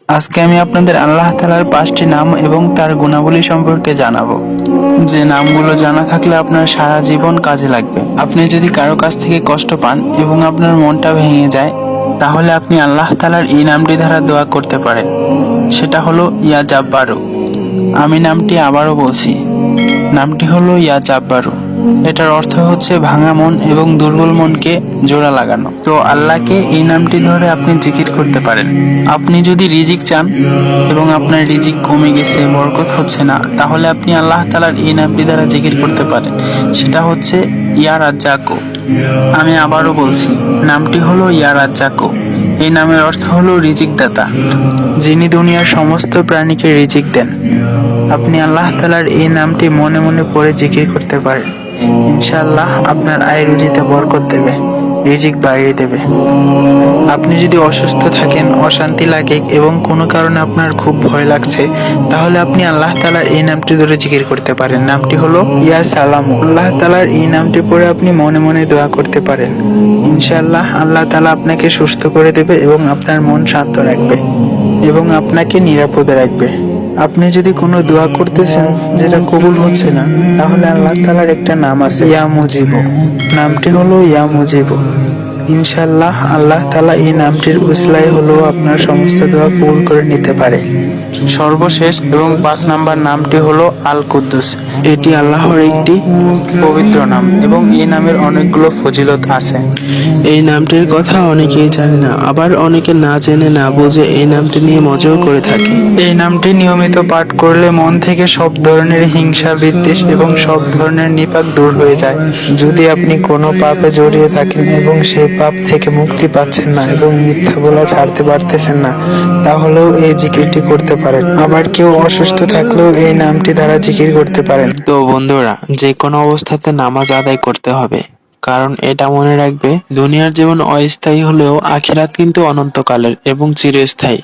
আজকে আমি আপনাদের আল্লাহ তাআলার 5টি নাম এবং তার গুণাবলী সম্পর্কে জানাবো, যে নামগুলো জানা থাকলে আপনার সারা জীবন কাজে লাগবে। আপনি যদি কারো কাছ থেকে কষ্ট পান এবং আপনার মনটা ভেঙে যায়, তাহলে আপনি আল্লাহ তাআলার এই নামটি দ্বারা দোয়া করতে পারেন। সেটা হলো ইয়া জাব্বারু। আমি নামটি আবারও বলছি, নামটি হলো ইয়া জাব্বারু। এটার অর্থ হচ্ছে ভাঙা মন এবং দুর্বল মনকে জোড়া লাগানো। তো আল্লাহকে এই নামটি ধরে আপনি জিকির করতে পারেন। আপনি যদি রিজিক চান এবং আপনার রিজিক কমে গেছে, বরকত হচ্ছে না, তাহলে আপনি আল্লাহ তাআলার এই নামটি দ্বারা জিকির করতে পারেন। সেটা হচ্ছে ইয়া রাজ্জাকু। আমি আবারও বলছি, নামটি হলো ইয়া রাজ্জাকু। এই নামের অর্থ হলো রিজিক দাতা, যিনি দুনিয়ার সমস্ত প্রাণীকে রিজিক দেন। আপনি আল্লাহ তাআলার এই নামটি মনে মনে পড়ে জিকির করতে পারেন। ইনশাআল্লাহ আপনার আয় রুজিতে বরকত দেবে, রিজিক বাড়িয়ে দেবে। আপনি যদি অসুস্থ থাকেন, অশান্তি লাগে এবং কোনো কারণে আপনার খুব ভয় লাগছে, তাহলে আপনি আল্লাহ তাআলার এই নামটি ধরে জিকির করতে পারেন। নামটি হলো ইয়া সালামু। আল্লাহ তাআলার এই নামটি পড়ে আপনি মনে মনে দোয়া করতে পারেন। ইনশাআল্লাহ আল্লাহ তাআলা আপনাকে সুস্থ করে দেবে এবং আপনার মন শান্ত রাখবে এবং আপনাকে নিরাপদে রাখবে। আপনি যদি কোনো দোয়া করতেছেন যেটা কবুল হচ্ছে না, তাহলে আল্লাহ তাআলার একটা নাম আছে ইয়া মুজিবু। নামটি হলো ইয়া মুজিবু। ইনশাআল্লাহ আল্লাহ তাআলা এই নামটির উসিলায় হলো আপনার সমস্ত দোয়া কবুল করে নিতে পারে। সর্বশেষ এবং 5 নাম্বার নামটি হলো আল কুদ্দুস। এটি আল্লাহর একটি পবিত্র নাম এবং এই নামের অনেকগুলো ফজিলত আছে। এই নামটির কথা অনেকেই জানে না, আবার অনেকে না জেনে না বুঝে এই নামটি নিয়ে মজাও করে থাকে। এই নামটি নিয়মিত পাঠ করলে মন থেকে সব ধরনের হিংসা, বিদ্বেষ এবং সব ধরনের নিপাক দূর হয়ে যায়। যদি আপনি কোনো পাপে জড়িয়ে থাকেন এবং সেই পাপ থেকে মুক্তি পাচ্ছেন না এবং মিথ্যা বলা ছাড়তে পারতেছেন না, তাহলেও এই জিকিরটি করতে পারেন। আবার কেউ অসুস্থ থাকলেও এই নামটি দ্বারা জিকির করতে পারেন। তো বন্ধুরা, যে কোনো অবস্থাতে নামাজ আদায় করতে হবে, কারণ এটা মনে রাখবে, দুনিয়ার জীবন অস্থায়ী হলেও আখিরাত কিন্তু অনন্তকালের এবং চিরস্থায়ী।